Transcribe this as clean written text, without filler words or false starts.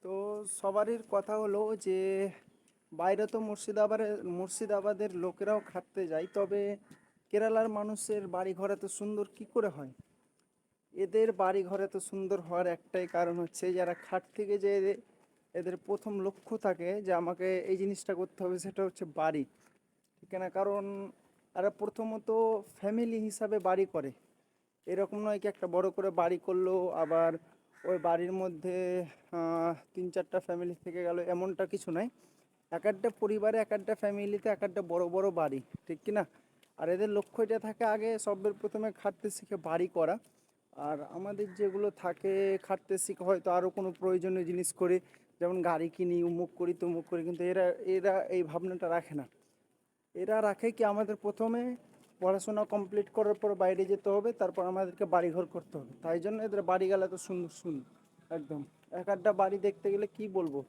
তো সবারই কথা হলো যে বাইরে তো মুর্শিদাবাদের লোকেরাও খাটতে যায়, তবে কেরালার মানুষের বাড়ি ঘর এত সুন্দর কি করে হয়? এদের বাড়ি ঘর এত সুন্দর হওয়ার একটাই কারণ হচ্ছে, যারা খাট থেকে যে এদের প্রথম লক্ষ্য থাকে যে আমাকে এই জিনিসটা করতে হবে, সেটা হচ্ছে বাড়ি। ঠিক না? কারণ এরা প্রথমত ফ্যামিলি হিসাবে বাড়ি করে। এরকম নয় কি একটা বড় করে বাড়ি করলো, আবার ওই বাড়ির মধ্যে তিন চারটা ফ্যামিলি থেকে গেল, এমনটা কিছু নয়। এক একটা পরিবারে, এক একটা ফ্যামিলিতে এক একটা বড় বড় বাড়ি, ঠিক কি না? আর এদের লক্ষ্য এটা থাকে আগে সবের প্রথমে খাটতে শিখে বাড়ি করা। আর আমাদের যেগুলো থাকে, খাটতে শিখে হয়তো আরও কোনো প্রয়োজনীয় জিনিস করে, যেমন গাড়ি কিনি, উমুক করি তুমুক করি, কিন্তু এরা এরা এই ভাবনাটা রাখে না। এরা রাখে কি আমাদের প্রথমে পড়াশোনা কমপ্লিট করার পর বাইরে যেতে হবে, তারপর আমাদেরকে বাড়িঘর করতে হবে। তাই জন্য এদের বাড়ি গেলে তো সুন্দর সুন্দর একদম। এক একটা বাড়ি দেখতে গেলে কি বলবো,